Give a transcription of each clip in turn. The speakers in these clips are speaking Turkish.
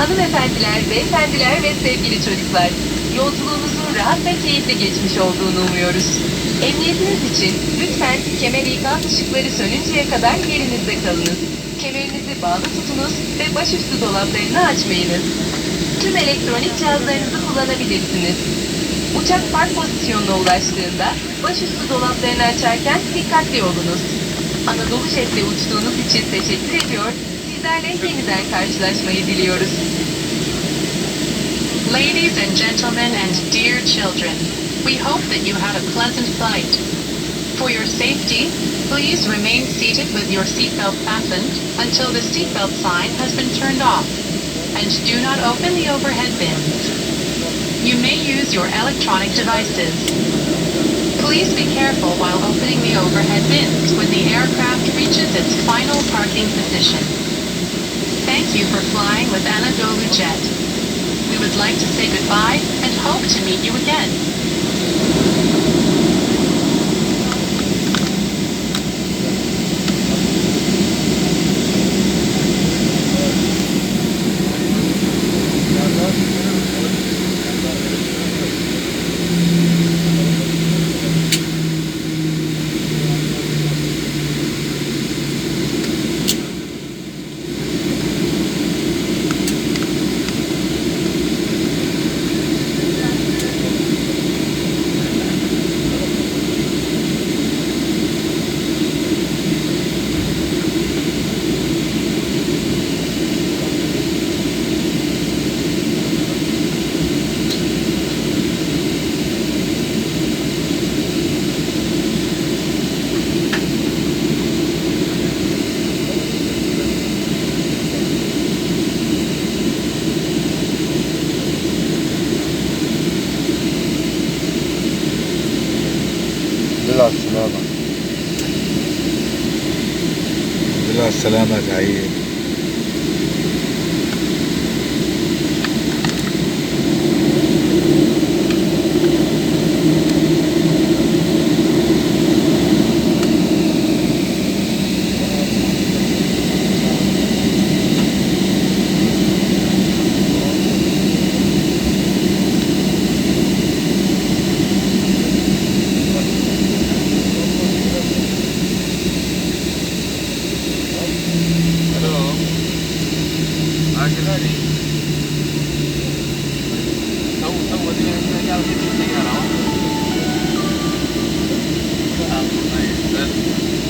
Hanımefendiler, beyefendiler ve sevgili çocuklar, yolculuğunuzun rahat ve keyifli geçmiş olduğunu umuyoruz. Emniyetiniz için lütfen kemer ikaz ışıkları sönünceye kadar yerinizde kalınız. Kemerinizi bağlı tutunuz ve başüstü dolaplarını açmayınız. Tüm elektronik cihazlarınızı kullanabilirsiniz. Uçak park pozisyonuna ulaştığında başüstü dolaplarını açarken dikkatli olunuz. Anadolu Jet'le uçtuğunuz için teşekkür ediyor. Sizlerle yeniden karşılaşmayı diliyoruz. Ladies and gentlemen and dear children, we hope that you had a pleasant flight. For your safety, please remain seated with your seatbelt fastened until the seatbelt sign has been turned off, and do not open the overhead bins. You may use your electronic devices. Please be careful while opening the overhead bins when the aircraft reaches its final parking position. Thank you for flying with Anadolu Jet. We would like to say goodbye and hope to meet you again. بالله السلامة عيد.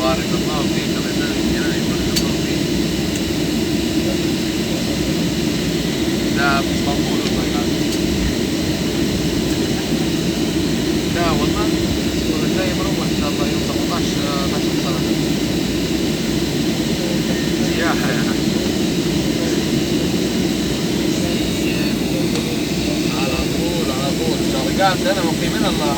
بارك الله فيك الله يبارك فيك. لا مقبول والله العظيم. لا والله الاسبوع الجاي بروح ان شاء الله يوم 18 12 سياحة يعني. على طول شرقات انا مقيمين الله